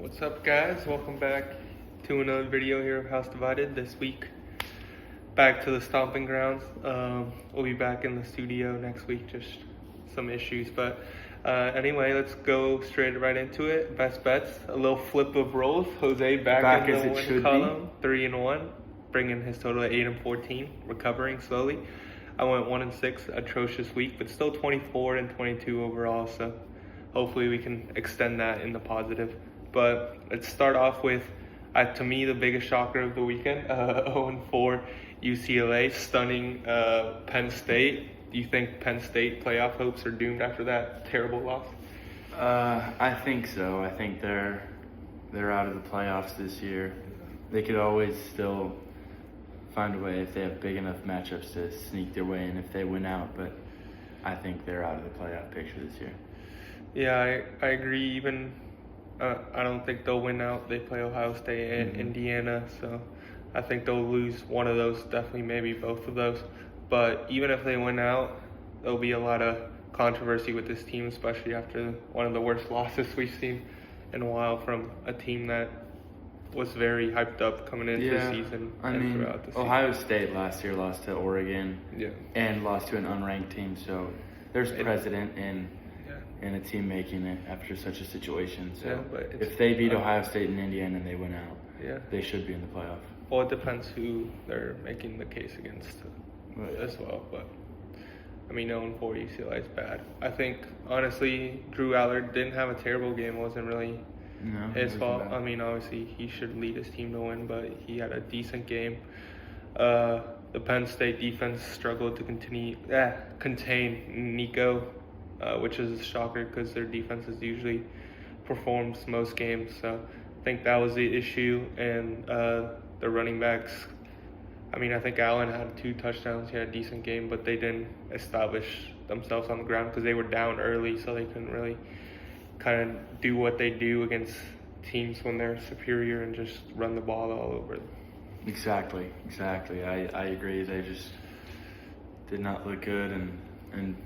What's up, guys? Welcome back to another video here of House Divided. This week, back to the stomping grounds. We'll be back in the studio next week, just some issues. But anyway, let's go straight right into it. Best bets, a little flip of roles. Jose back in the win column, 3-1, bringing his total at 8-14, recovering slowly. I went 1-6, atrocious week, but still 24-22 overall. So hopefully we can extend that in the positive. But let's start off with, to me, the biggest shocker of the weekend, 0-4 UCLA, stunning Penn State. Do you think Penn State playoff hopes are doomed after that terrible loss? I think so. I think they're out of the playoffs this year. They could always still find a way if they have big enough matchups to sneak their way in if they win out, but I think they're out of the playoff picture this year. Yeah, I agree. Even I don't think they'll win out. They play Ohio State and Indiana, so I think they'll lose one of those, definitely maybe both of those. But even if they win out, there'll be a lot of controversy with this team, especially after one of the worst losses we've seen in a while from a team that was very hyped up coming into the season. Throughout the season. Ohio State last year lost to Oregon and lost to an unranked team, so there's precedent in a team making it after such a situation. So if they beat Ohio State and Indiana and they win out, they should be in the playoff. Well, it depends who they're making the case against as well. But I mean, 0-4 UCLA is bad. I think honestly, Drew Allard didn't have a terrible game. It wasn't really his fault. I mean, obviously he should lead his team to win, but he had a decent game. The Penn State defense struggled to contain Nico, which is a shocker because their defense usually performs most games. So I think that was the issue. And the running backs, I mean, I think Allen had 2 touchdowns. He had a decent game, but they didn't establish themselves on the ground because they were down early, so they couldn't really kind of do what they do against teams when they're superior and just run the ball all over them. Exactly. I agree. They just did not look good, and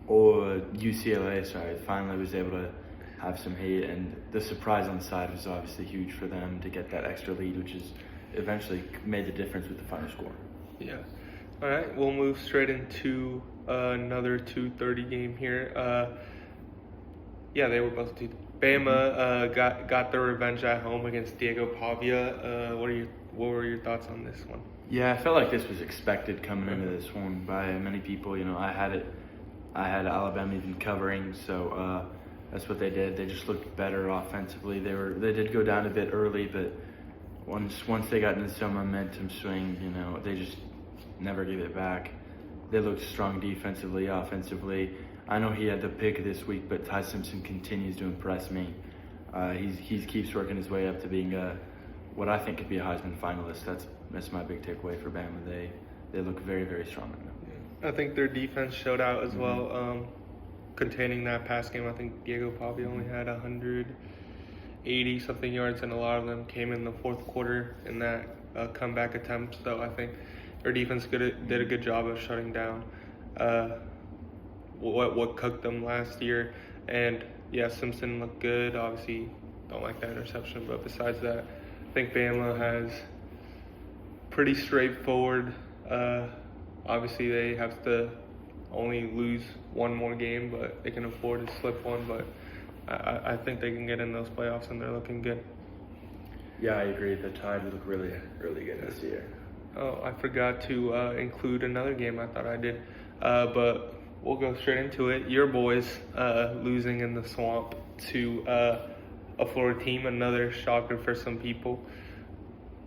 UCLA, finally was able to have some heat, and the surprise on the side was obviously huge for them to get that extra lead, which is eventually made the difference with the final score. Yeah. All right, we'll move straight into another 2:30 game here. They were both 2. Bama got their revenge at home against Diego Pavia. What were your thoughts on this one? Yeah, I felt like this was expected coming into this one by many people. I had Alabama even covering, so that's what they did. They just looked better offensively. They did go down a bit early, but once they got into some momentum swing, they just never gave it back. They looked strong defensively, offensively. I know he had the pick this week, but Ty Simpson continues to impress me. He keeps working his way up to being what I think could be a Heisman finalist. That's my big takeaway for Bama. They look very, very strong right now. I think their defense showed out as well, containing that pass game. I think Diego Pavia only had 180 something yards, and a lot of them came in the fourth quarter in that comeback attempt. So I think their defense did a good job of shutting down what cooked them last year. And Simpson looked good. Obviously, don't like that interception, but besides that, I think Bama has pretty straightforward. Obviously, they have to only lose one more game, but they can afford to slip one. But I think they can get in those playoffs, and they're looking good. Yeah, I agree. The Tide look really, really good this year. Oh, I forgot to include another game. I thought I did, but we'll go straight into it. Your boys losing in the swamp to a Florida team, another shocker for some people.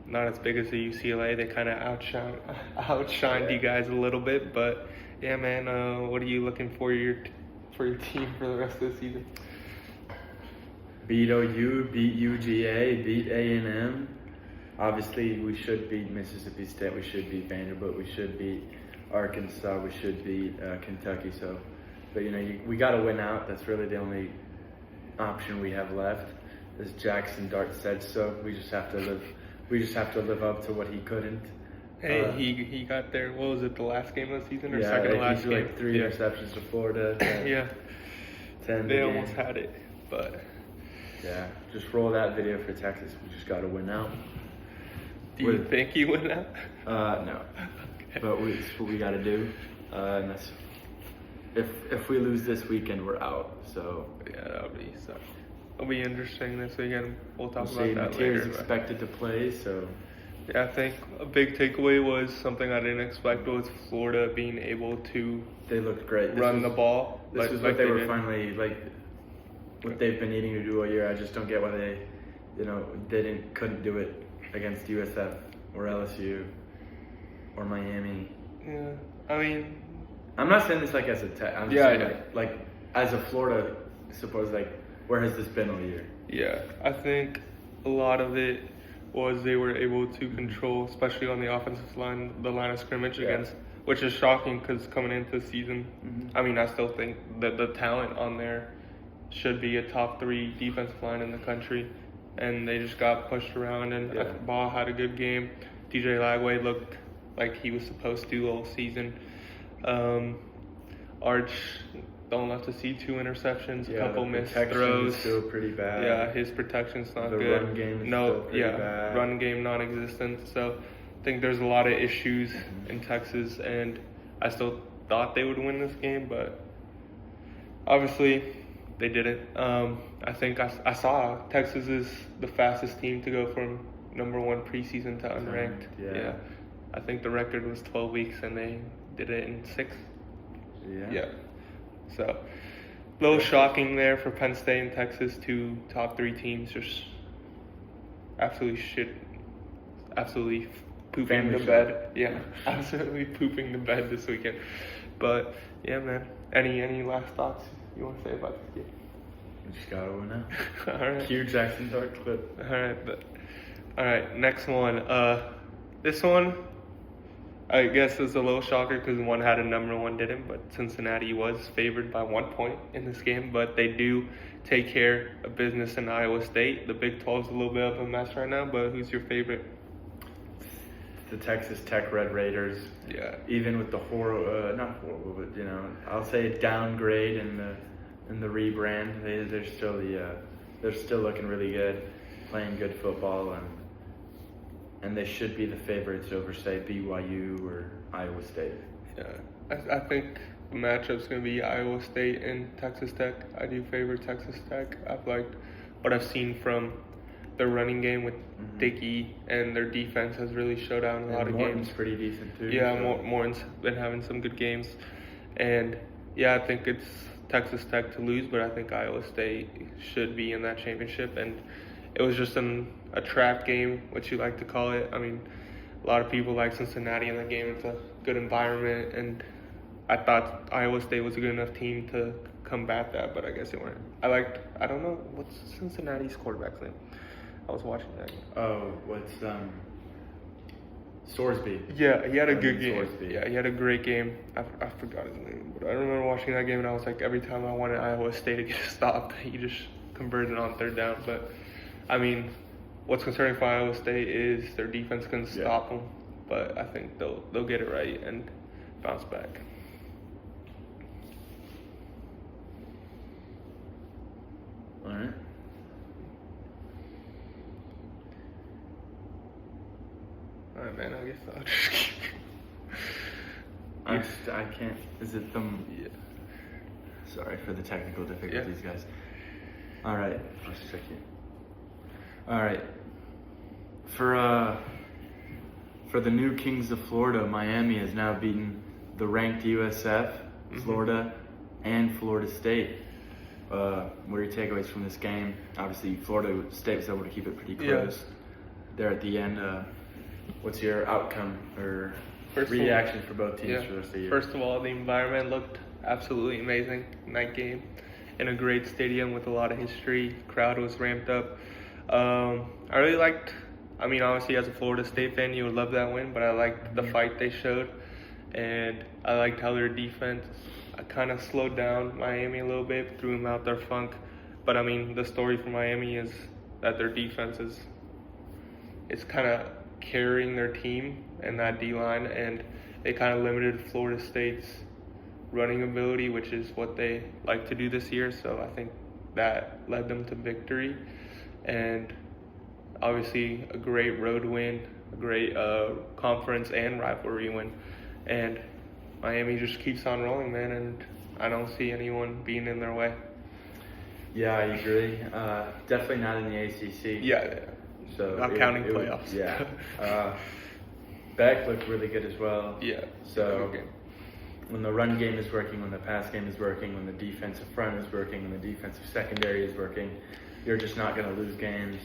Not as big as the UCLA. They kind of outshined you guys a little bit, but yeah, man. What are you looking for your team for the rest of the season? Beat OU, beat UGA, beat A&M. Obviously, we should beat Mississippi State. We should beat Vanderbilt. We should beat Arkansas. We should beat Kentucky. But we got to win out. That's really the only option we have left. As Jackson Dart said, so we just have to live. We just have to live up to what he couldn't. Hey, he got there. What was it? The last game of the season or second to last game? Like 3 interceptions to Florida. 10. They almost had it, but Yeah, just roll that video for Texas. We just got to win out. Do you think you win out? No. Okay. But it's what we got to do. And that's if we lose this weekend, we're out. So yeah, it'll be interesting this weekend. We'll talk about that Mateer's later. Expected to play, so. Yeah, I think a big takeaway was something I didn't expect was Florida being able to. They looked great. The ball. This was what they were finally what they've been needing to do all year. I just don't get why they, couldn't do it against USF or LSU or Miami. Yeah, I mean, I'm not saying this as a tech. I'm just saying as a Florida supporter, where has this been all year? Yeah, I think a lot of it was they were able to control, especially on the offensive line, the line of scrimmage against, which is shocking because coming into the season, I mean, I still think that the talent on there should be a top 3 defensive line in the country, and they just got pushed around, and Ball had a good game. DJ Lagway looked like he was supposed to all season. Arch don't love to see 2 interceptions, a couple missed throws. Is still pretty bad. Yeah, his protection's not good. The run game is still pretty bad. Run game non-existent. So I think there's a lot of issues in Texas, and I still thought they would win this game, but obviously they didn't. I think I saw Texas is the fastest team to go from number 1 preseason to unranked. Yeah. I think the record was 12 weeks, and they did it in 6. Yeah. So, a little shocking there for Penn State and Texas, 2 top 3 teams, just absolutely pooping the bed. Yeah, absolutely pooping the bed this weekend. But yeah, man. Any last thoughts you want to say about this game? We just gotta win now. All right. Cue Jackson Dark clip. All right. Next one. This one, I guess is a little shocker because one had a number, one didn't. But Cincinnati was favored by 1 point in this game. But they do take care of business in Iowa State. The Big 12's a little bit of a mess right now. But who's your favorite? The Texas Tech Red Raiders. Yeah. Even with the not horrible, but I'll say downgrade in the rebrand. They're still looking really good, playing good football, and they should be the favorites over, say, BYU or Iowa State. Yeah, I think the matchup's going to be Iowa State and Texas Tech. I do favor Texas Tech. I've liked what I've seen from their running game with Dickey, and their defense has really showed out in a lot of Morton's games. Pretty decent too. Yeah, Morton's been having some good games. And yeah, I think it's Texas Tech to lose, but I think Iowa State should be in that championship. And it was just a trap game, what you like to call it. I mean, a lot of people like Cincinnati in that game. It's a good environment, and I thought Iowa State was a good enough team to combat that, but I guess they weren't. I don't know, what's Cincinnati's quarterback's name? I was watching that game. Oh, what's Sorsby? Yeah, he had a good game. Sorsby. Yeah, he had a great game. I forgot his name, but I remember watching that game, and I was like, every time I wanted Iowa State to get a stop, he just converted on 3rd down. But I mean, what's concerning for Iowa State is their defense can stop them, but I think they'll get it right and bounce back. All right. All right, man. I guess I'll just keep. I can't. Is it them? Yeah. Sorry for the technical difficulties, guys. All right. Let's check it. All right. For the new Kings of Florida, Miami has now beaten the ranked USF, Florida, and Florida State. What are your takeaways from this game? Obviously, Florida State was able to keep it pretty close there at the end. What's your outcome or reaction for both teams for the rest of the year? First of all, the environment looked absolutely amazing in that game. In a great stadium with a lot of history. Crowd was ramped up. I really liked, obviously as a Florida State fan, you would love that win, but I liked the fight they showed. And I liked how their defense kind of slowed down Miami a little bit, threw them out their funk. But the story for Miami is that their defense is kind of carrying their team and that D-line, and they kind of limited Florida State's running ability, which is what they like to do this year. So I think that led them to victory. And obviously a great road win, a great conference and rivalry win. And Miami just keeps on rolling, man, and I don't see anyone being in their way. Yeah, I agree. Definitely not in the ACC. Yeah. So not counting playoffs. Yeah. Beck looked really good as well. Yeah. So when the run game is working, when the pass game is working, when the defensive front is working, when the defensive secondary is working, you're just not going to lose games.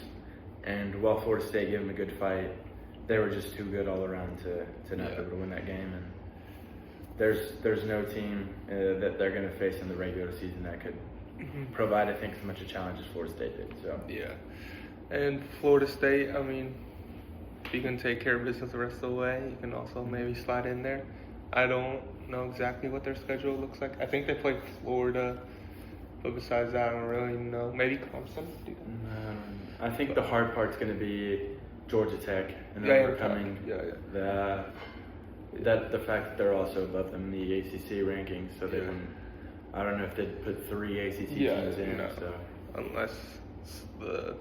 And while Florida State gave them a good fight, they were just too good all around to not be able to win that game. And there's no team that they're going to face in the regular season that could provide, I think, as much a challenge as Florida State did. So yeah. And Florida State, I mean, if you can take care of business the rest of the way, you can also maybe slide in there. I don't know exactly what their schedule looks like. I think they play Florida, but besides that, I don't really know. Maybe Clemson? I think the hard part's going to be Georgia Tech and overcoming the fact that they're also above them in the ACC rankings. So they wouldn't. I don't know if they'd put 3 ACC teams in. No. So unless the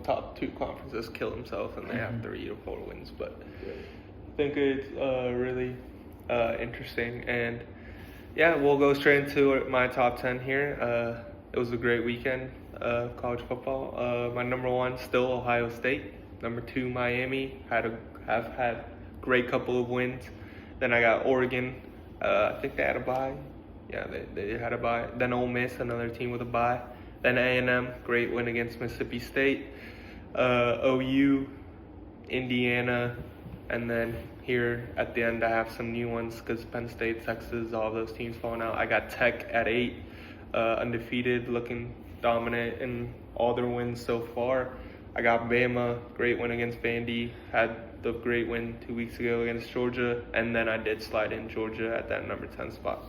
top 2 conferences kill themselves and they have 3 or 4 wins, but I think it's really interesting. And yeah, we'll go straight into my top 10 here. It was a great weekend of college football. My number 1 still Ohio State. Number 2 Miami. Have had great couple of wins. Then I got Oregon. I think they had a bye. Yeah, they had a bye. Then Ole Miss, another team with a bye. Then A&M, great win against Mississippi State. OU, Indiana, and then here at the end I have some new ones because Penn State, Texas, all those teams falling out. I got Tech at 8, undefeated, looking dominant in all their wins so far. I got Bama, great win against Vandy, had the great win 2 weeks ago against Georgia, and then I did slide in Georgia at that number 10 spot.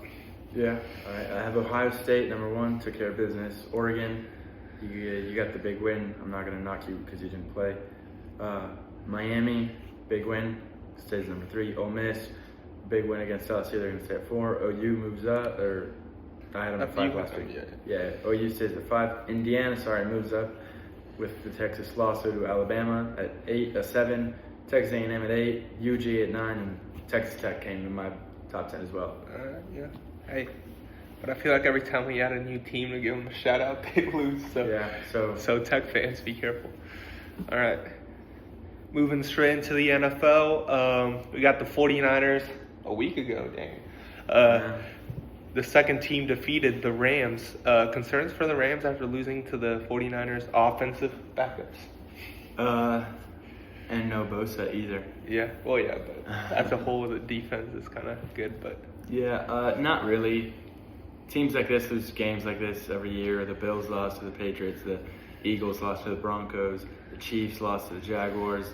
Yeah, all right. I have Ohio State, number 1, took care of business. Oregon, you got the big win. I'm not going to knock you because you didn't play. Miami, big win, stays number 3. Ole Miss, big win against LSU, they're going to stay at 4. OU moves up, or I had them at 5 last week. Yeah, OU stays at 5. Indiana, moves up with the Texas loss to Alabama at 7. Texas A&M at 8. UG at 9, and Texas Tech came in my top 10 as well. Yeah. Hey, but I feel like every time we add a new team to give them a shout out, they lose. So Tech fans, be careful. All right. Moving straight into the NFL, we got the 49ers a week ago, dang. The second team defeated the Rams. Concerns for the Rams after losing to the 49ers offensive backups? And no Bosa either. Yeah, well, yeah, but as a whole, the defense is kind of good, but... Yeah, not really. Teams like this lose games like this every year. The Bills lost to the Patriots. The Eagles lost to the Broncos. The Chiefs lost to the Jaguars.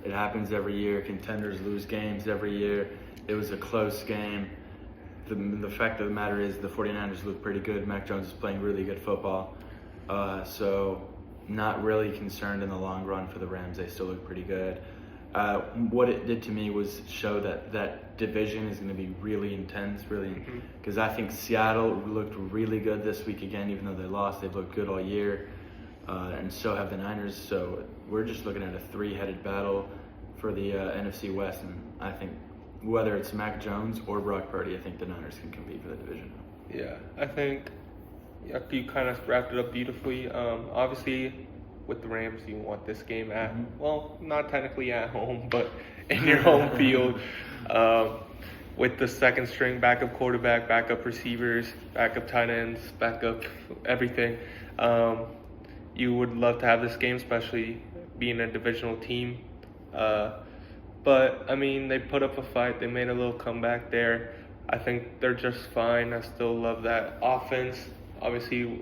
It happens every year. Contenders lose games every year. It was a close game. The fact of the matter is the 49ers look pretty good. Mac Jones is playing really good football. So not really concerned in the long run for the Rams. They still look pretty good. What it did to me was show that division is going to be really intense, because I think Seattle looked really good this week again, even though they lost. They've looked good all year, and so have the Niners. So we're just looking at a 3-headed battle for the NFC West, and I think whether it's Mac Jones or Brock Purdy, I think the Niners can compete for the division. Yeah, I think you kind of wrapped it up beautifully. Obviously, with the Rams, you want this game at, well, not technically at home, but in your home field, with the second string backup quarterback, backup receivers, backup tight ends, backup everything. You would love to have this game, especially being a divisional team. But, I mean, they put up a fight. They made a little comeback there. I think they're just fine. I still love that offense. Obviously,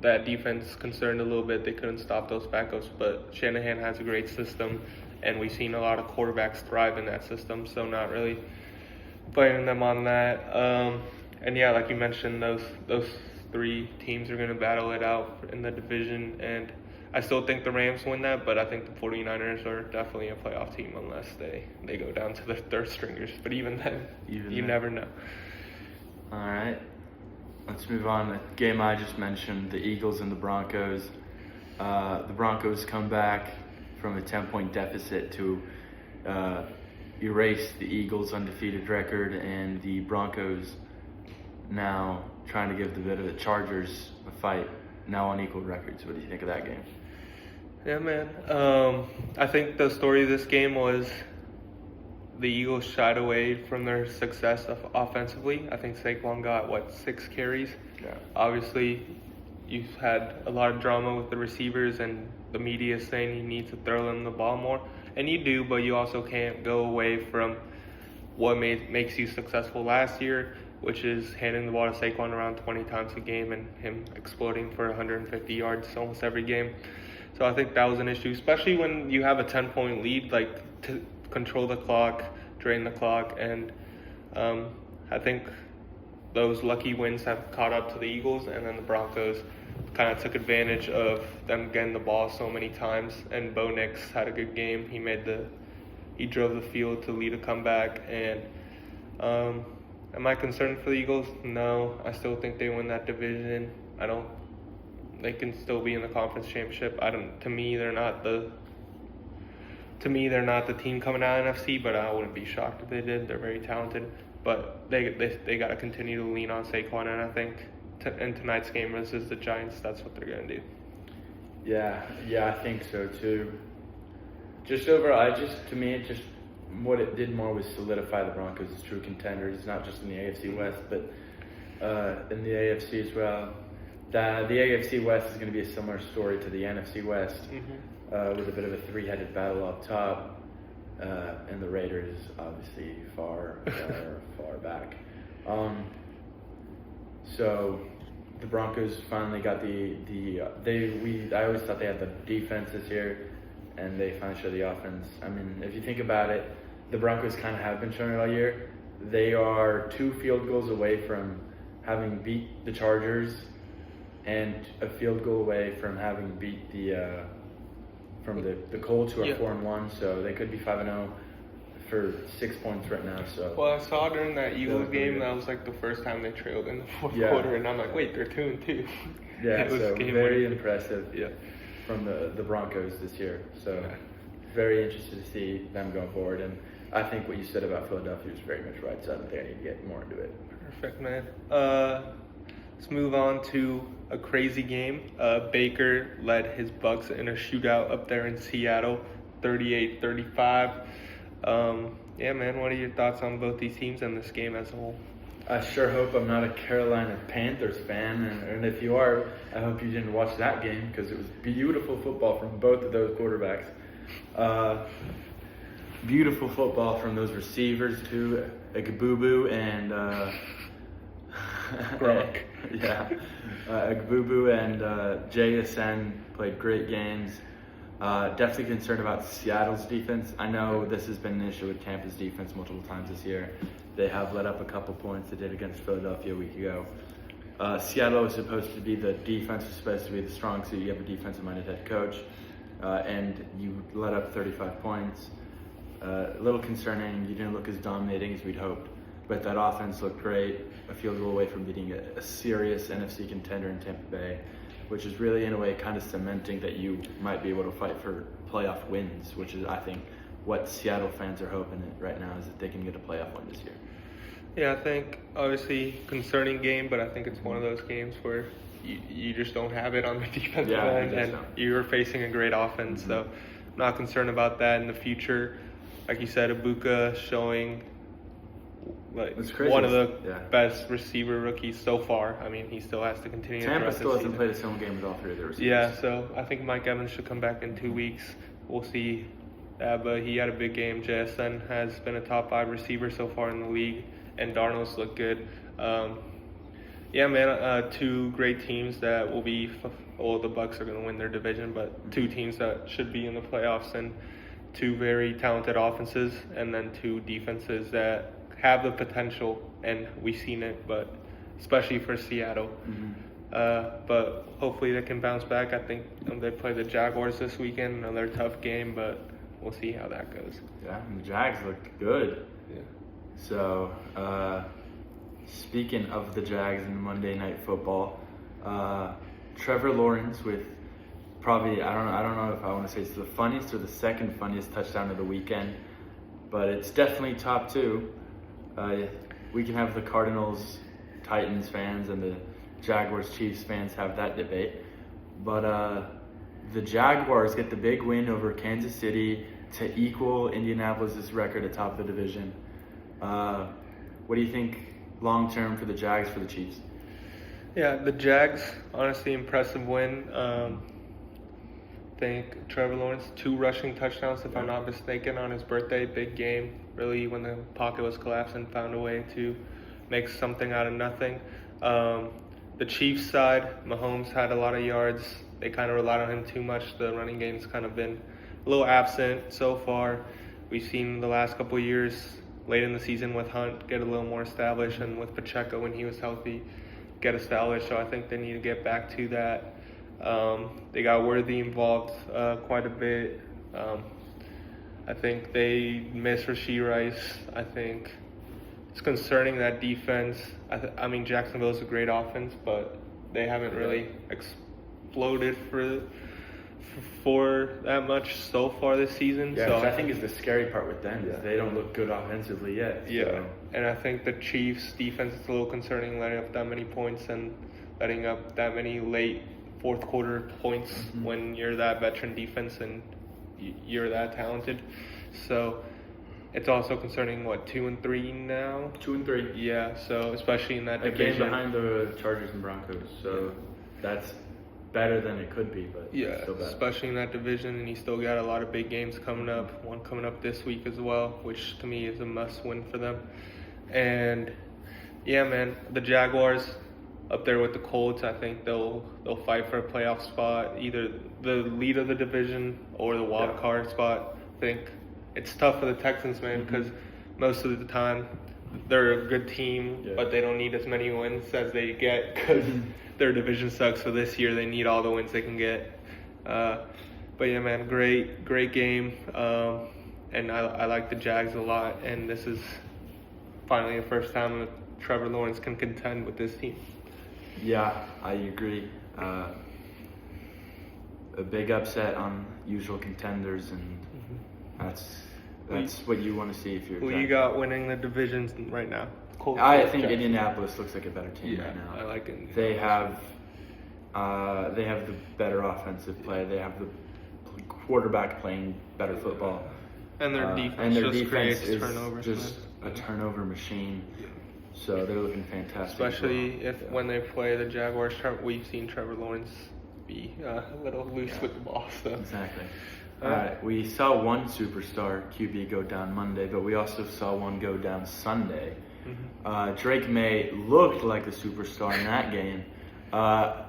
that defense concerned a little bit. They couldn't stop those backups, but Shanahan has a great system, and we've seen a lot of quarterbacks thrive in that system, so not really blaming them on that. And yeah, like you mentioned, those 3 teams are going to battle it out in the division, and I still think the Rams win that, but I think the 49ers are definitely a playoff team unless they go down to the third stringers. But even then, you never know. All right. let's move on. The game I just mentioned, the Eagles and the Broncos. The Broncos come back from a 10-point deficit to erase the Eagles' undefeated record, and the Broncos now trying to give the Chargers a fight, now on equal records. What do you think of that game? Yeah, man. I think the story of this game was the Eagles shied away from their success offensively. I think Saquon got, 6 carries? Yeah. Obviously, you've had a lot of drama with the receivers, and the media is saying you need to throw them the ball more. And you do, but you also can't go away from what makes you successful last year, which is handing the ball to Saquon around 20 times a game and him exploding for 150 yards almost every game. So I think that was an issue, especially when you have a 10-point lead, to control the clock, drain the clock, and I think those lucky wins have caught up to the Eagles, and then the Broncos kind of took advantage of them getting the ball so many times, and Bo Nix had a good game. He drove the field to lead a comeback, and am I concerned for the Eagles? No, I still think they win that division. They can still be in the conference championship. To me, they're not the team coming out of NFC, but I wouldn't be shocked if they did. They're very talented, but they got to continue to lean on Saquon, and I think in tonight's game versus the Giants, that's what they're going to do. Yeah, I think so too. Just overall, to me, what it did more was solidify the Broncos as true contenders, not just in the AFC West, but in the AFC as well. The AFC West is going to be a similar story to the NFC West, with a bit of a 3-headed battle up top, and the Raiders obviously far back. So the Broncos finally got I always thought they had the defense this year, and they finally showed the offense. I mean, if you think about it, the Broncos kind of have been showing it all year. They are 2 field goals away from having beat the Chargers, and a field goal away from having beat the Colts, who are 4-1. So they could be 5-0 for 6 points right now. So well, I saw during that Eagles game that was the first time they trailed in the fourth quarter, and I'm like, wait, they're 2-2. Yeah, so very impressive. Yeah. From the Broncos this year. So very interested to see them going forward, and I think what you said about Philadelphia is very much right. So I think I need to get more into it. Perfect, man. Let's move on to a crazy game. Baker led his Bucks in a shootout up there in Seattle, 38-35. Yeah, man, what are your thoughts on both these teams and this game as a whole? I sure hope I'm not a Carolina Panthers fan, and if you are, I hope you didn't watch that game, because it was beautiful football from both of those quarterbacks. Beautiful football from those receivers too, Agbubu and Gronk. Agbubu and JSN played great games. Definitely concerned about Seattle's defense. I know this has been an issue with Tampa's defense multiple times this year. They have let up a couple points. They did against Philadelphia a week ago. Seattle is supposed to be the defense, is supposed to be the strong suit. You have a defensive-minded head coach, and you let up 35 points. A little concerning. You didn't look as dominating as we'd hoped, but that offense looked great. A field goal away from beating a serious NFC contender in Tampa Bay, which is really, in a way, kind of cementing that you might be able to fight for playoff wins, which is, I think, what Seattle fans are hoping right now, is that they can get a playoff win this year. Yeah, I think, obviously, concerning game, but I think it's one of those games where you just don't have it on the defensive end, and you're facing a great offense, so I'm not concerned about that in the future. Like you said, Ibuka showing one of the best receiver rookies so far. I mean, he still has to continue. Tampa still hasn't played a single game with all 3 of their receivers. Yeah, so I think Mike Evans should come back in 2 weeks. We'll see. But he had a big game. JSN has been a top 5 receiver so far in the league, and Darnold's looked good. Yeah, man, 2 great teams that will be. The Bucks are going to win their division, but 2 teams that should be in the playoffs, and 2 very talented offenses, and then 2 defenses that have the potential, and we've seen it, but especially for Seattle. But hopefully they can bounce back. I think they play the Jaguars this weekend, another tough game, but we'll see how that goes. Yeah, and the Jags looked good. Yeah. So speaking of the Jags and Monday Night Football, Trevor Lawrence with probably, I don't know if I want to say it's the funniest or the second funniest touchdown of the weekend, but it's definitely top 2. We can have the Cardinals Titans fans and the Jaguars Chiefs fans have that debate, but the Jaguars get the big win over Kansas City to equal Indianapolis' record atop the division. What do you think long term for the Jags, for the Chiefs? Yeah, the Jags, honestly, impressive win. I think Trevor Lawrence, 2 rushing touchdowns, if I'm not mistaken, on his birthday. Big game, really, when the pocket was collapsing, found a way to make something out of nothing. The Chiefs side, Mahomes had a lot of yards. They kind of relied on him too much. The running game's kind of been a little absent so far. We've seen the last couple of years, late in the season with Hunt, get a little more established, and with Pacheco when he was healthy, get established. So I think they need to get back to that. They got Worthy involved quite a bit. I think they miss Rashee Rice. I think it's concerning, that defense. I mean, Jacksonville's a great offense, but they haven't really exploded for that much so far this season. Yeah, so which I think is the scary part with them. Is they don't look good offensively yet. Yeah, so. And I think the Chiefs' defense is a little concerning, letting up that many points and letting up that many late fourth quarter points when you're that veteran defense and you're that talented. So it's also concerning, 2-3 now? 2-3. Yeah, so especially in that a division. game behind the Chargers and Broncos, so that's better than it could be, but yeah, still bad. Especially in that division, and you still got a lot of big games coming up. One coming up this week as well, which to me is a must-win for them. And yeah, man, the Jaguars up there with the Colts. I think they'll fight for a playoff spot, either the lead of the division or the wild card spot. I think it's tough for the Texans, man, because most of the time they're a good team, but they don't need as many wins as they get because their division sucks. So this year they need all the wins they can get. But yeah, man, great game. And I like the Jags a lot. And this is finally the first time that Trevor Lawrence can contend with this team. Yeah, I agree. A big upset on usual contenders, and that's what you want to see if you're. Who you got winning the divisions right now? Colts, I think Jags. Indianapolis looks like a better team right now. I like it. They have the better offensive play. They have the quarterback playing better football, and their defense creates turnovers. Just a turnover machine. So they're looking fantastic. Especially when they play the Jaguars, we've seen Trevor Lawrence be a little loose with the ball. So. Exactly. All right. We saw one superstar QB go down Monday, but we also saw one go down Sunday. Drake May looked like a superstar in that game,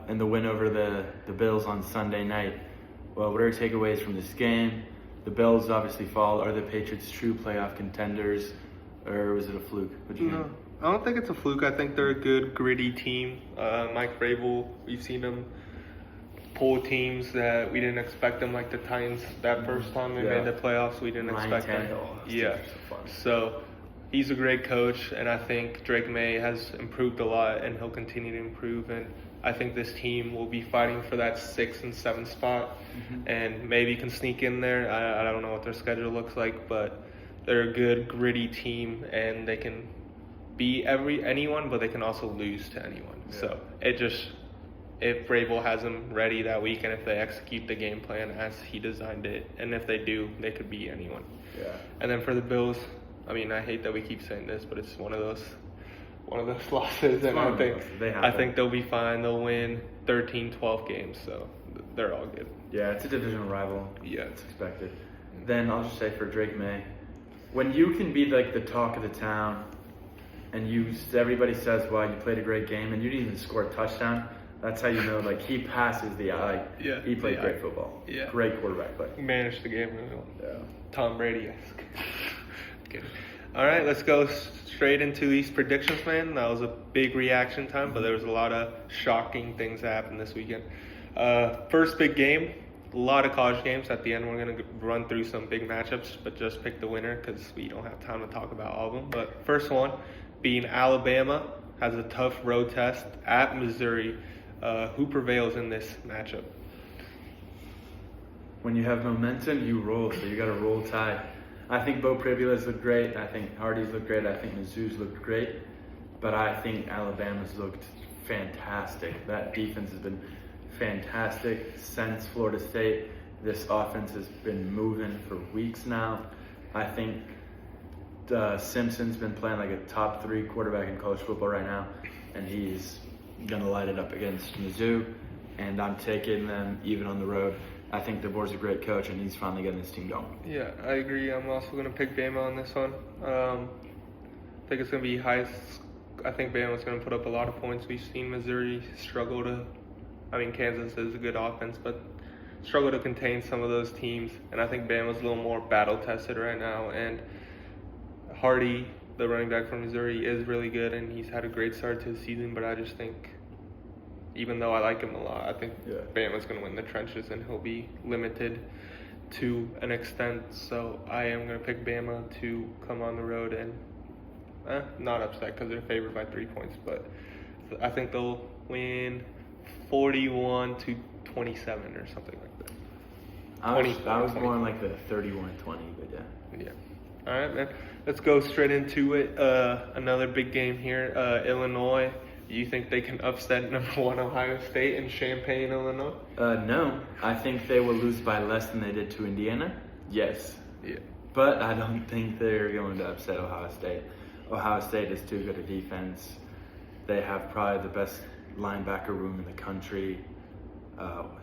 in the win over the Bills on Sunday night. Well, what are your takeaways from this game? The Bills obviously fall. Are the Patriots true playoff contenders, or was it a fluke? What do you think? I don't think it's a fluke. I think they're a good, gritty team. Mike Vrabel, we've seen him pull teams that we didn't expect them, like the Titans that first time they made the playoffs. We didn't expect them. Yeah. So he's a great coach, and I think Drake May has improved a lot, and he'll continue to improve. And I think this team will be fighting for that 6th and 7th spot, and maybe can sneak in there. I don't know what their schedule looks like, but they're a good, gritty team, and they can beat anyone, but they can also lose to anyone. So if Vrabel has them ready that week, and if they execute the game plan as he designed it, and if they do, they could beat anyone. Yeah. And then for the Bills, I mean, I hate that we keep saying this, but it's one of those losses, and I think they'll be fine. They'll win 13, 12 games, so they're all good. Yeah, it's a divisional rival. Yeah, it's expected. Then I'll just say for Drake May, when you can be like the talk of the town, and everybody says, "Wow, you played a great game," and you didn't even score a touchdown. That's how you know, like, he passes the eye. Yeah, he played great football. Yeah, great quarterback play. He managed the game really well. Yeah, Tom Brady-esque. Kidding. All right, let's go straight into these predictions, man. That was a big reaction time, but there was a lot of shocking things that happened this weekend. First big game, a lot of college games. At the end, we're going to run through some big matchups, but just pick the winner because we don't have time to talk about all of them. But first one being Alabama has a tough road test at Missouri. Who prevails in this matchup? When you have momentum, you roll. So you got to roll tide. I think Bo Pribula's looked great. I think Hardy's looked great. I think Mizzou's looked great. But I think Alabama's looked fantastic. That defense has been fantastic since Florida State. This offense has been moving for weeks now. I think Simpson's been playing like a top 3 quarterback in college football right now, and he's going to light it up against Mizzou, and I'm taking them even on the road. I think DeBoer's a great coach, and he's finally getting his team going. Yeah, I agree. I'm also going to pick Bama on this one. I think it's going to be high. I think Bama's going to put up a lot of points. We've seen Missouri struggle to, Kansas is a good offense, but struggle to contain some of those teams. And I think Bama's a little more battle-tested right now. And Hardy, the running back from Missouri, is really good, and he's had a great start to the season. But I just think, even though I like him a lot, I think Bama's going to win the trenches, and he'll be limited to an extent. So I am going to pick Bama to come on the road and not upset because they're favored by 3 points, but I think they'll win 41-27 or something like that. I was more like the 31-20, but yeah. All right, man. Let's go straight into it. Another big game here. Illinois. Do you think they can upset number 1 Ohio State in Champaign, Illinois? No. I think they will lose by less than they did to Indiana. Yes. Yeah. But I don't think they're going to upset Ohio State. Ohio State is too good a defense. They have probably the best linebacker room in the country.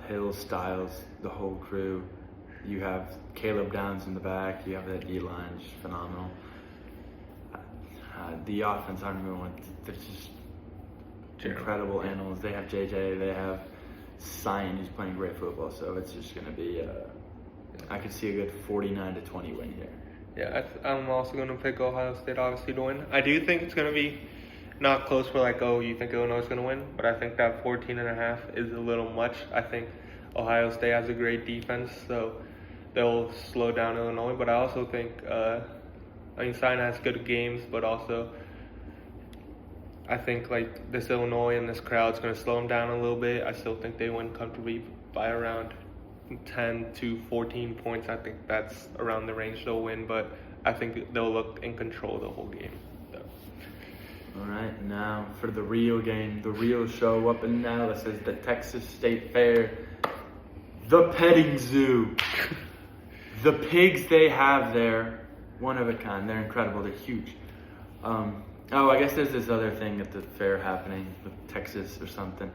Hill, Styles, the whole crew. You have Caleb Downs in the back. You have that D-line, just phenomenal. The offense, I don't even want. They're just incredible animals. They have JJ. They have Sion, who's playing great football. So it's just going to be. I could see a good 49-20 win here. Yeah, I'm also going to pick Ohio State, obviously, to win. I do think it's going to be not close for you think Illinois is going to win, but I think that 14.5 is a little much. I think Ohio State has a great defense, so they'll slow down Illinois. But I also think, Sion has good games, but also I think this Illinois and this crowd's going to slow them down a little bit. I still think they win comfortably by around 10 to 14 points. I think that's around the range they'll win, but I think they'll look in control the whole game. So. All right, now for the real game, the real show up in Dallas is the Texas State Fair, the petting zoo. The pigs they have there, one of a kind. They're incredible. They're huge. I guess there's this other thing at the fair happening with Texas or something.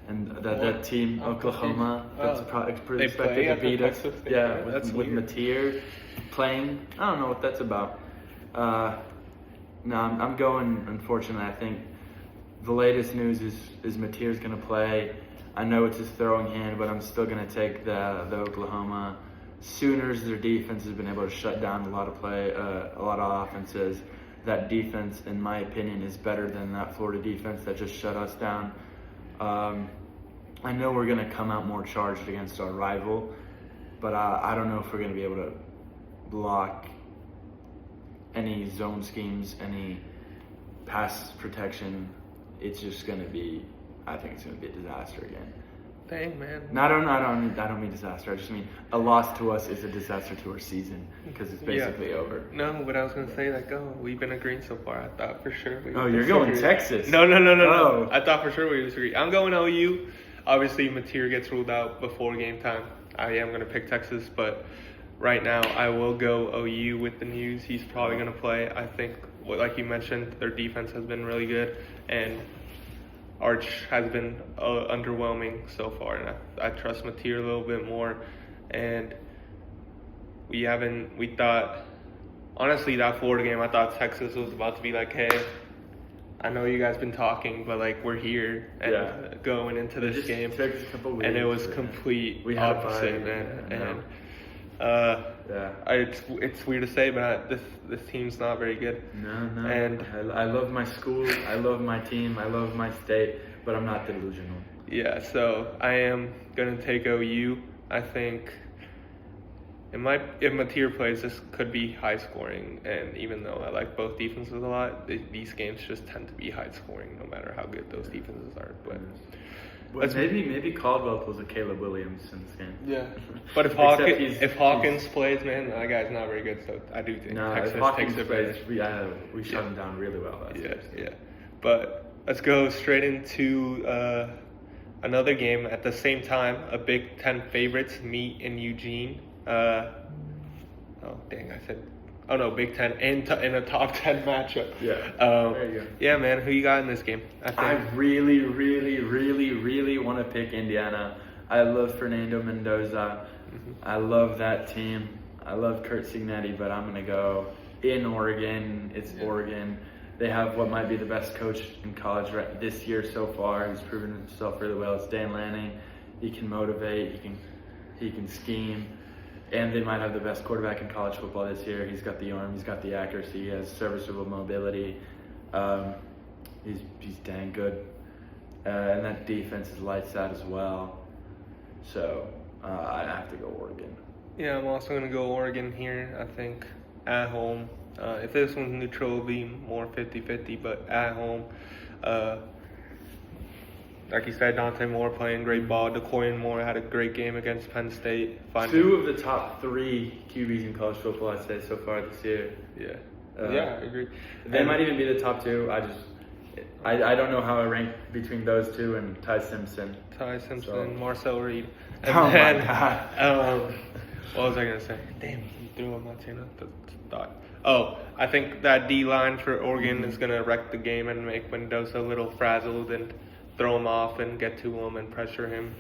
And that team, Oklahoma, that's pretty expected to beat us. Yeah, with Mateer playing. I don't know what that's about. No, I'm going, unfortunately. I think the latest news is Mateer's going to play. I know it's his throwing hand, but I'm still going to take the Oklahoma Sooners. Their defense has been able to shut down a lot of offenses. That defense, in my opinion, is better than that Florida defense that just shut us down. I know we're going to come out more charged against our rival, but I don't know if we're going to be able to block any zone schemes, any pass protection. It's just going to be, I think it's going to be a disaster again. Dang, man. No, I don't mean disaster. I just mean a loss to us is a disaster to our season because it's basically over. No, but I was going to say, we've been agreeing so far. I thought for sure we would you're going Texas. No. I thought for sure we would disagree. I'm going OU. Obviously, Mateer gets ruled out before game time. I am going to pick Texas, but right now I will go OU with the news. He's probably going to play. I think, like you mentioned, their defense has been really good, and Arch has been underwhelming so far, and I trust Mateer a little bit more. And we thought, honestly, that Florida game, I thought Texas was about to be hey, I know you guys been talking, but we're here and going into this game, and it was complete opposite, man. And it's weird to say, but this team's not very good. No. And I love my school, I love my team, I love my state, but I'm not delusional. Yeah, so I am gonna take OU. I think if Mateer plays, this could be high scoring. And even though I like both defenses a lot, these games just tend to be high scoring, no matter how good those defenses are. But maybe Caldwell pulls a Caleb Williams in this game. Yeah, but if Hawkins plays, man, that guy's not very good. So I do think Texas if Hawkins takes plays, advantage. we shut him down really well last year. Yeah. But let's go straight into another game at the same time. A Big Ten favorites meet in Eugene. Big Ten in a top 10 matchup. Yeah. There you go. Yeah, man. Who you got in this game? I really, really, really, really want to pick Indiana. I love Fernando Mendoza. Mm-hmm. I love that team. I love Kurt Cignetti, but I'm going to go in Oregon. It's Oregon. They have what might be the best coach in college this year so far. He's proven himself really well. It's Dan Lanning. He can motivate. He can scheme. And they might have the best quarterback in college football this year. He's got the arm. He's got the accuracy. He has serviceable mobility. He's dang good. And that defense is lights out as well. So I have to go Oregon. Yeah, I'm also going to go Oregon here. I think at home. If this one's neutral, it'll be more 50-50. But at home, like you said, Dante Moore playing great ball. DeCoyan Moore had a great game against Penn State. Two of the top 3 QBs in college football, I'd say, so far this year. Yeah. I agree. They might even be the top 2. I don't know how I rank between those 2 and Ty Simpson. Marcel Reed. And my God. What was I going to say? Damn, you threw on my chain of thought. Oh, I think that D-line for Oregon is going to wreck the game and make Mendoza a little frazzled and throw him off and get to him and pressure him.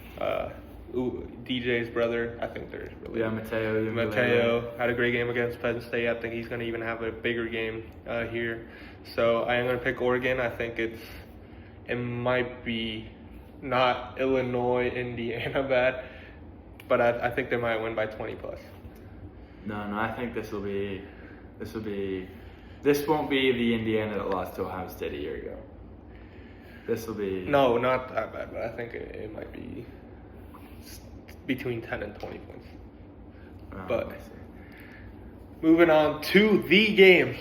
DJ's brother, I think they're really Mateo had a great game against Penn State. I think he's going to even have a bigger game here. So I am going to pick Oregon. I think it might be not Illinois, Indiana bad, but I think they might win by 20 plus. No, I think this won't be the Indiana that lost to Ohio State a year ago. This will be... No, not that bad, but I think it might be between 10 and 20 points. But moving on to the game.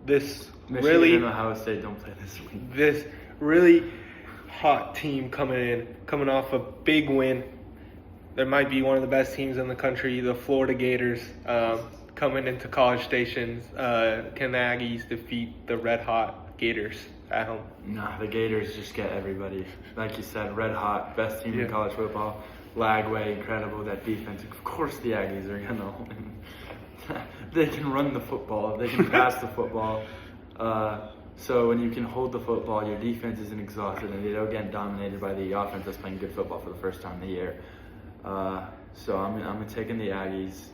This Michigan really... and Ohio State don't play this week. This really hot team coming off a big win. There might be one of the best teams in the country, the Florida Gators, coming into College Station. Can the Aggies defeat the red hot Gators at home? Nah, the Gators just get everybody. Like you said, red hot, best team in college football. Lagway, incredible. That defense. Of course the Aggies are going to win. They can run the football. They can pass the football. So when you can hold the football, your defense isn't exhausted and they don't get dominated by the offense that's playing good football for the first time in the year. So I'm taking the Aggies.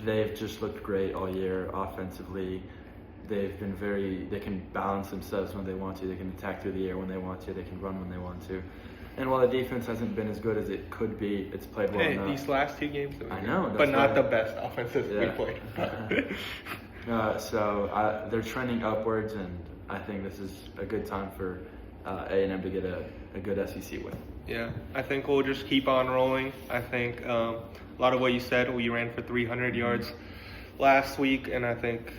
They've just looked great all year offensively. They can balance themselves when they want to. They can attack through the air when they want to. They can run when they want to. And while the defense hasn't been as good as it could be, it's played well enough. These last 2 games, I know, but not the best offenses we played. So they're trending upwards, and I think this is a good time for A&M to get a good SEC win. Yeah, I think we'll just keep on rolling. I think a lot of what you said, we ran for 300 yards last week, and I think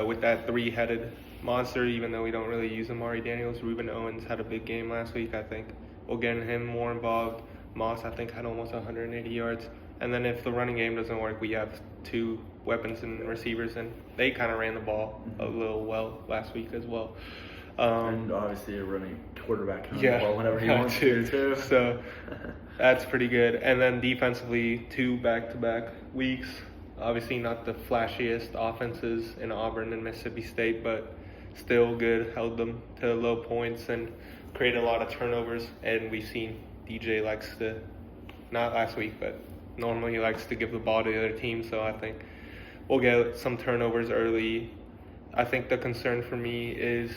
with that 3-headed monster, even though we don't really use Amari Daniels, Reuben Owens had a big game last week. I think we'll get him more involved. Moss, I think, had almost 180 yards. And then if the running game doesn't work, we have 2 weapons and receivers, and they kind of ran the ball a little well last week as well. And obviously a running quarterback can run the ball whenever he wants to, too. So that's pretty good. And then defensively, 2 back-to-back weeks. Obviously not the flashiest offenses in Auburn and Mississippi State, but still good. Held them to low points and created a lot of turnovers. And we've seen DJ likes to, not last week, but normally he likes to give the ball to the other team. So I think we'll get some turnovers early. I think the concern for me is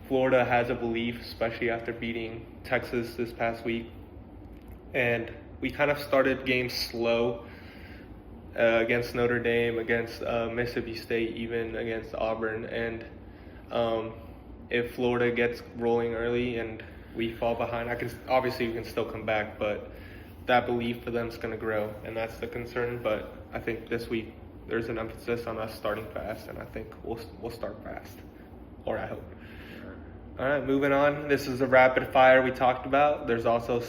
Florida has a belief, especially after beating Texas this past week. And we kind of started games slow. Against Notre Dame, against Mississippi State, even against Auburn. And if Florida gets rolling early and we fall behind, we can still come back, but that belief for them is going to grow, and that's the concern. But I think this week there's an emphasis on us starting fast, and I think we'll start fast, or I hope. All right, moving on. This is the rapid fire we talked about. There's also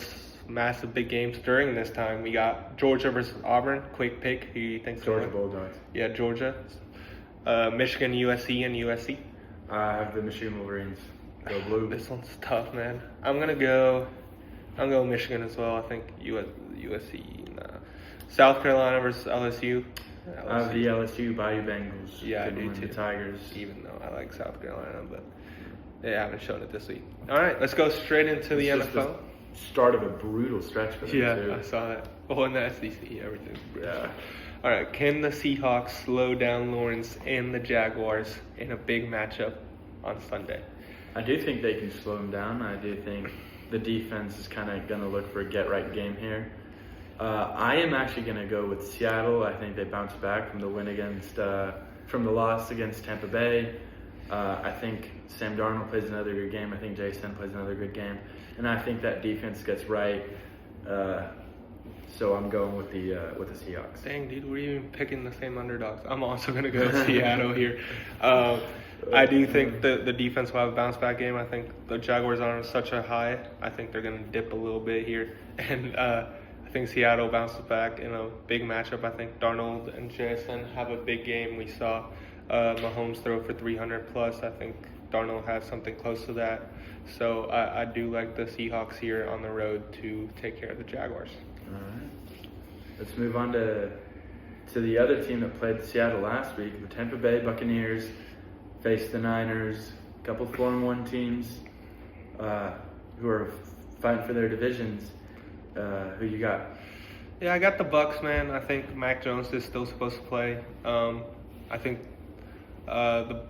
massive big games during this time. We got Georgia versus Auburn. Quick pick. Who do you think? Georgia Bulldogs. Yeah, Georgia. Michigan, USC, and USC. I have the Michigan Wolverines. Go blue. This one's tough, man. I'm gonna go Michigan as well. I think USC. Nah. South Carolina versus LSU. I have the LSU Bayou Bengals. Yeah, I do too. too. The Tigers. Even though I like South Carolina, but they haven't shown it this week. All right, let's go straight into the NFL. Start of a brutal stretch for them too. Yeah, I saw that. Oh, in the SEC, everything's brutal. Yeah. All right, can the Seahawks slow down Lawrence and the Jaguars in a big matchup on Sunday? I do think they can slow them down. I do think the defense is kind of going to look for a get-right game here. I am actually going to go with Seattle. I think they bounce back from the loss against Tampa Bay. I think Sam Darnold plays another good game. I think Jason plays another good game. And I think that defense gets right. So I'm going with the Seahawks. Dang, dude, we're even picking the same underdogs. I'm also going to go Seattle here. I do think the defense will have a bounce-back game. I think the Jaguars are on such a high. I think they're going to dip a little bit here. And I think Seattle bounces back in a big matchup. I think Darnold and Jason have a big game. We saw Mahomes throw for 300+. I think Darnold has something close to that. So I do like the Seahawks here on the road to take care of the Jaguars. All right. Let's move on to the other team that played Seattle last week. The Tampa Bay Buccaneers faced the Niners, a couple 4-1 teams who are fighting for their divisions. Who you got? Yeah, I got the Bucs, man. I think Mac Jones is still supposed to play. I think the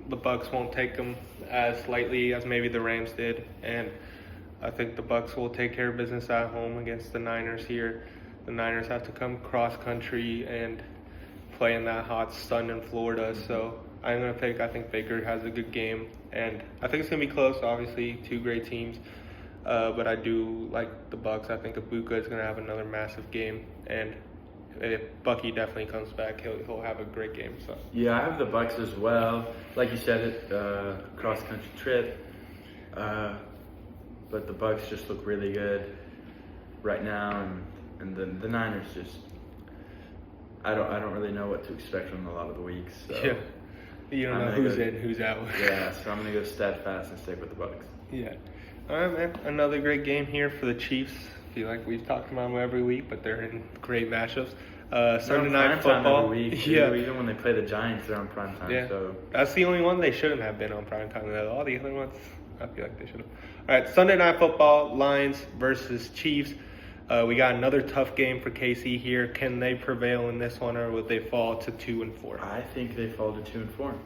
Bucs won't take them as lightly as maybe the Rams did, and I think the Bucs will take care of business at home against the Niners here. The Niners have to come cross country and play in that hot sun in Florida, so I'm going to pick, I think Baker has a good game, and I think it's going to be close, obviously, two great teams, but I do like the Bucs. I think Ibuka is going to have another massive game, and if Bucky definitely comes back, he'll have a great game. So yeah, I have the Bucs as well. Like you said, cross country trip, but the Bucs just look really good right now, and the Niners just I don't really know what to expect from a lot of the weeks. So yeah, you don't know who's in, who's out. Yeah, so I'm gonna go steadfast and stick with the Bucs. Yeah. All right, man. Another great game here for the Chiefs. I feel like we've talked about them every week, but they're in great matchups. Sunday night football. Every week, yeah. Even when they play the Giants, they're on prime time. Yeah. So that's the only one they shouldn't have been on prime time. All the other ones, I feel like they should have. All right, Sunday night football. Lions versus Chiefs. We got another tough game for KC here. Can they prevail in this one, or would they fall to 2-4? I think they fall to 2-4.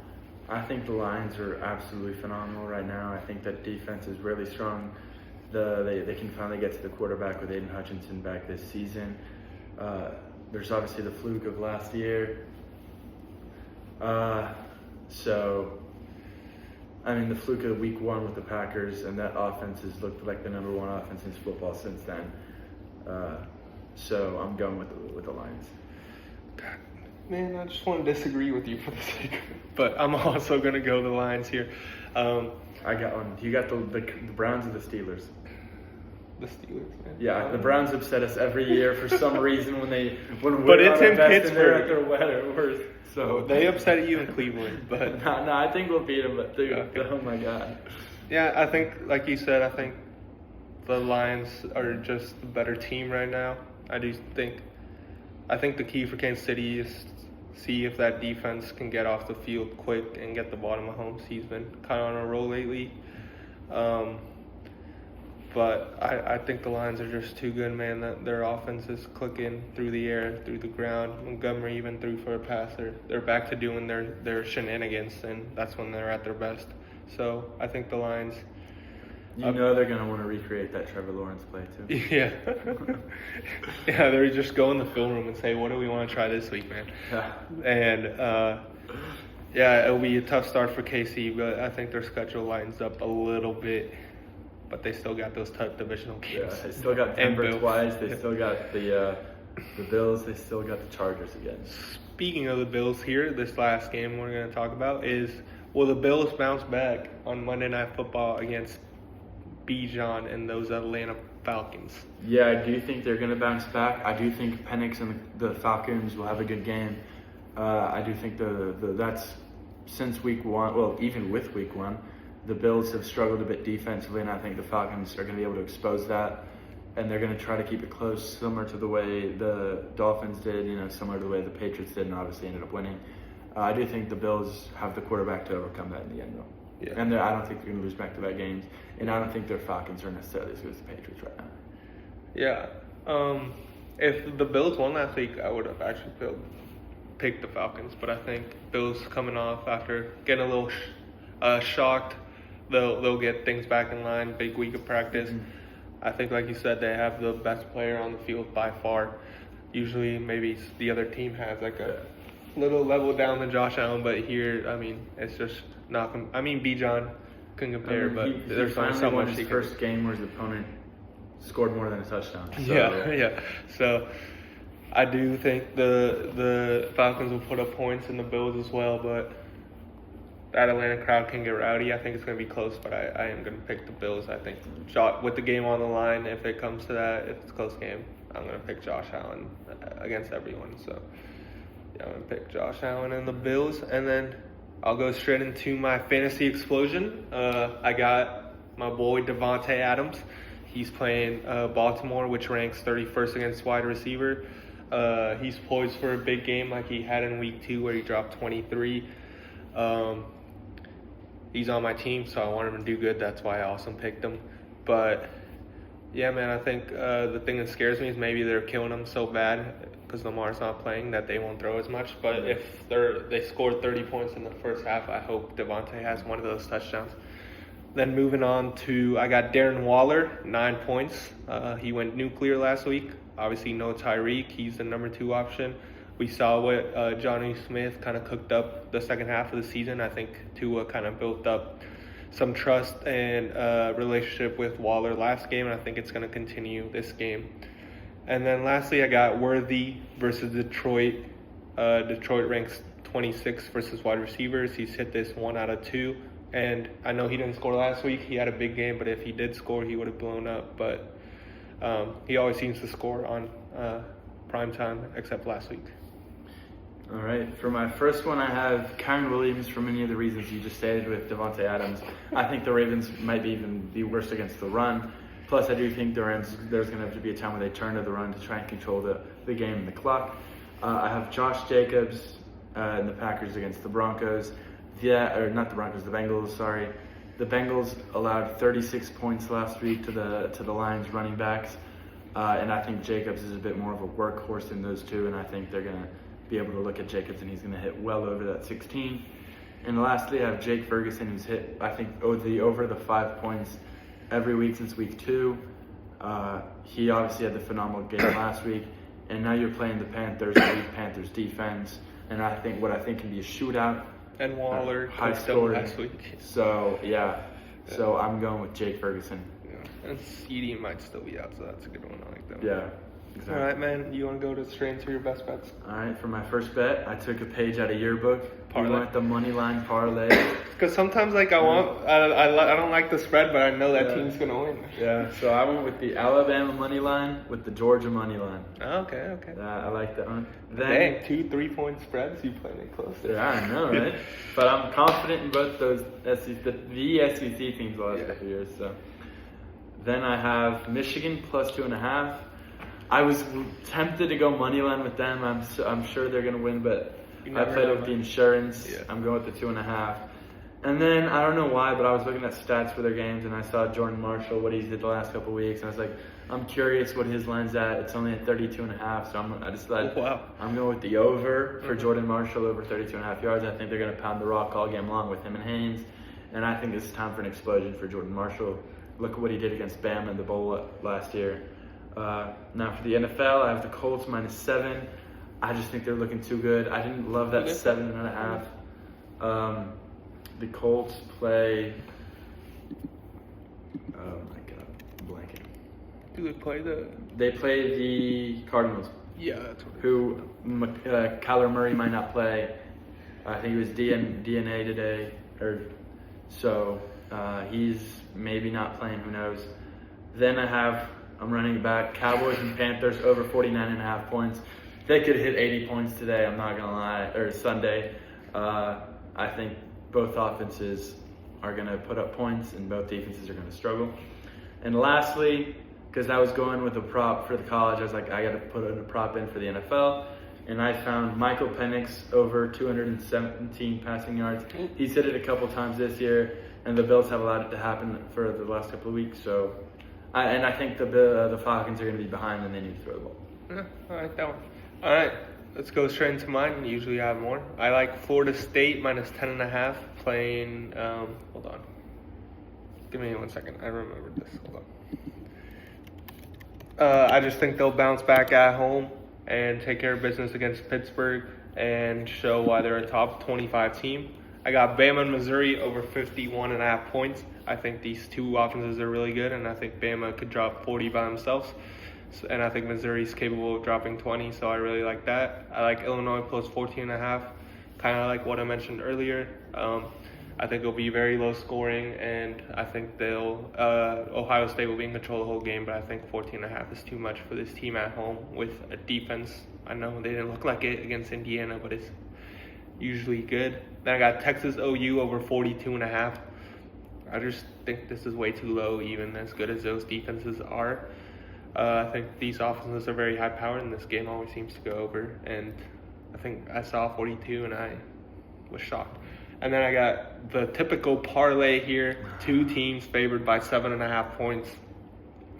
I think the Lions are absolutely phenomenal right now. I think that defense is really strong. They can finally get to the quarterback with Aiden Hutchinson back this season. There's obviously the fluke of last year. So, I mean, the fluke of week 1 with the Packers, and that offense has looked like the number 1 offense in football since then. So I'm going with the Lions. God, man, I just want to disagree with you for the sake of it, but I'm also going to go the Lions here. I got one. You got the Browns or the Steelers? The Steelers, man. Yeah, the Browns upset us every year for some reason when But we're it's on our in best and they're at Pittsburgh. their worst. So They upset you in Cleveland, but no, I think we'll beat them. But dude, Okay. oh my god. yeah, I think, like you said, I think the Lions are just the better team right now. I think the key for Kansas City is see if that defense can get off the field quick and get the ball to Mahomes. He's been kind of on a roll lately. But I think the Lions are just too good, man. That their offense is clicking through the air, through the ground. Montgomery even threw for a pass. They're back to doing their shenanigans, and that's when they're at their best. So I think the Lions. You know they're gonna want to recreate that Trevor Lawrence play too. Yeah. Yeah, they're just go in the film room and say, what do we want to try this week, man? Yeah. And, yeah, it'll be a tough start for KC, but I think their schedule lines up a little bit but they still got those tough divisional games. Yeah, they still got And Denver Bills. twice. They still got the Bills. They still got the Chargers again. Speaking of the Bills here, this last game we're going to talk about is, will the Bills bounce back on Monday Night Football against Bijan and those Atlanta Falcons? Yeah, I do think they're going to bounce back. I do think Penix and the Falcons will have a good game. I do think that's since week one, well, even with week one, the Bills have struggled a bit defensively, and I think the Falcons are going to be able to expose that. And they're going to try to keep it close, similar to the way the Dolphins did, similar to the way the Patriots did, and obviously ended up winning. I do think the Bills have the quarterback to overcome that in the end, though. Yeah. And I don't think they're going to lose back-to-back games, and I don't think their Falcons are necessarily as good as the Patriots right now. Yeah. If the Bills won last week, I would have actually picked the Falcons, but I think Bills coming off after getting a little shocked, they'll get things back in line. Big week of practice. Mm-hmm. I think, like you said, they have the best player on the field by far. Usually, maybe the other team has like a little level down than Josh Allen, but here, it's just not. Bijan can compare, but there's only so much. His first game where his opponent scored more than a touchdown. So, yeah. So I do think the Falcons will put up points in the Bills as well, but that Atlanta crowd can get rowdy. I think it's going to be close, but I am going to pick the Bills. I think with the game on the line, if it comes to that, if it's a close game, I'm going to pick Josh Allen against everyone. So, yeah, I'm going to pick Josh Allen and the Bills. And then I'll go straight into my fantasy explosion. I got my boy Davante Adams. He's playing Baltimore, which ranks 31st against wide receiver. He's poised for a big game like he had in week 2 where he dropped 23. He's on my team, so I want him to do good. That's why I also picked him. But, yeah, man, I think the thing that scares me is maybe they're killing him so bad because Lamar's not playing that they won't throw as much. But if they scored 30 points in the first half, I hope Davante has one of those touchdowns. Then moving on to, I got Darren Waller, 9 points. He went nuclear last week. Obviously, no Tyreek. He's the number 2 option. We saw what Johnny Smith kind of cooked up the second half of the season. I think Tua kind of built up some trust and relationship with Waller last game, and I think it's going to continue this game. And then lastly, I got Worthy versus Detroit. Detroit ranks 26 versus wide receivers. He's hit this 1 out of 2. And I know he didn't score last week. He had a big game, but if he did score, he would have blown up. But he always seems to score on prime time, except last week. All right. For my first one, I have Kyron Williams for many of the reasons you just stated with Davante Adams. I think the Ravens might even be worse against the run. Plus, I do think there's going to have to be a time where they turn to the run to try and control the game and the clock. I have Josh Jacobs in the Packers against the Broncos. Not the Broncos, the Bengals, sorry. The Bengals allowed 36 points last week to the Lions running backs. And I think Jacobs is a bit more of a workhorse than those two, and I think they're going to be able to look at Jacobs and he's going to hit well over that 16. And lastly, I have Jake Ferguson, who's hit, I think, over the 5 points every week since week 2. He obviously had the phenomenal game last week, and now you're playing the Panthers, the weak Panthers defense, and I think can be a shootout. And Waller high scoring last week. So, yeah. So I'm going with Jake Ferguson. Yeah. And CD might still be out, so that's a good one. I like that one. Yeah. Exactly. All right, man. You want to go straight into your best bets? All right. For my first bet, I took a page out of your book. Parlay. We went the money line parlay. Because sometimes, I don't like the spread, but I know that team's gonna win. Yeah. So I went with the Alabama money line with the Georgia money line. Oh, okay. I like that one. Then, dang, 2-3 point spreads. You playing it close. Yeah, I know, right? But I'm confident in both those the SEC teams the last couple years. So then I have Michigan plus 2.5. I was tempted to go money line with them. I'm sure they're gonna win, but I played with the insurance. Yeah. I'm going with the 2.5. And then I don't know why, but I was looking at stats for their games and I saw Jordan Marshall, what he did the last couple of weeks, and I was like, I'm curious what his line's at. It's only at 32.5, so I decided I'm going with the over for Jordan Marshall over 32.5 yards. I think they're gonna pound the rock all game long with him and Haynes, and I think it's time for an explosion for Jordan Marshall. Look at what he did against Bama in the bowl last year. Now for the NFL, I have the Colts -7. I just think they're looking too good. I didn't love that 7.5. The Colts play. Oh my Do they play the? They play the Cardinals. Yeah, that's what. Who Kyler Murray might not play. I think he was DNA today, so he's maybe not playing. Who knows? Then I'm running back Cowboys and Panthers over 49.5 points. They could hit 80 points today. I'm not gonna lie, or Sunday. I think both offenses are gonna put up points, and both defenses are gonna struggle. And lastly, because I was going with a prop for the college, I was like, I got to put a prop in for the NFL. And I found Michael Penix over 217 passing yards. He's hit it a couple times this year, and the Bills have allowed it to happen for the last couple of weeks. So, I think the Falcons are going to be behind, and they need to throw the ball. Yeah, I like that one. All right, let's go straight into mine. Usually I have more. I like Florida State minus 10.5 playing. Hold on. Give me 1 second. I remembered this. Hold on. I just think they'll bounce back at home and take care of business against Pittsburgh and show why they're a top 25 team. I got Bama and Missouri over 51.5 points. I think these two offenses are really good, and I think Bama could drop 40 by themselves. And I think Missouri's capable of dropping 20, so I really like that. I like Illinois plus 14.5, kind of like what I mentioned earlier. I think it'll be very low scoring, and I think Ohio State will be in control the whole game, but I think 14.5 is too much for this team at home with a defense. I know they didn't look like it against Indiana, but it's usually good. Then I got Texas OU over 42.5. I just think this is way too low, even as good as those defenses are. I think these offenses are very high-powered, and this game always seems to go over. And I think I saw 42, and I was shocked. And then I got the typical parlay here, two teams favored by 7.5 points,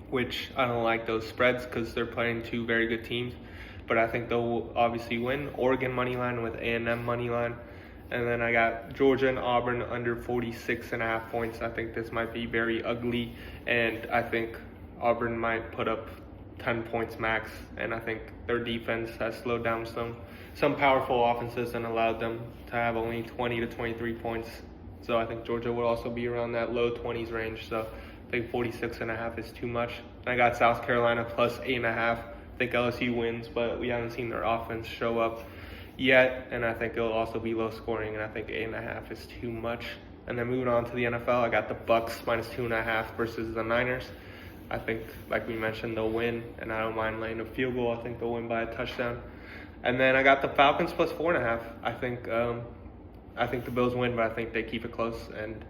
which I don't like those spreads because they're playing two very good teams. But I think they'll obviously win. Oregon money line with A&M money line. And then I got Georgia and Auburn under 46.5 points. I think this might be very ugly, and I think Auburn might put up 10 points max. And I think their defense has slowed down some powerful offenses and allowed them to have only 20 to 23 points. So I think Georgia will also be around that low 20s range. So I think 46.5 is too much. And I got South Carolina plus 8.5. I think LSU wins, but we haven't seen their offense show up yet. And I think it'll also be low scoring, and I think 8.5 is too much. And then moving on to the NFL, I got the Bucks minus 2.5 versus the Niners. I think, like we mentioned, they'll win, and I don't mind laying a field goal. I think they'll win by a touchdown. And then I got the Falcons plus 4.5. I think the Bills win, but I think they keep it close, and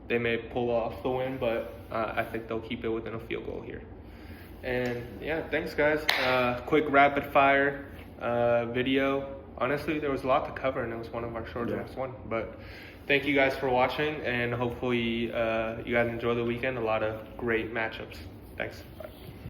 they may pull off the win, but I think they'll keep it within a field goal here. And yeah, thanks guys. Quick rapid fire video. Honestly, there was a lot to cover, and it was one of our shortest one. But thank you guys for watching, and hopefully you guys enjoy the weekend. A lot of great matchups. Thanks.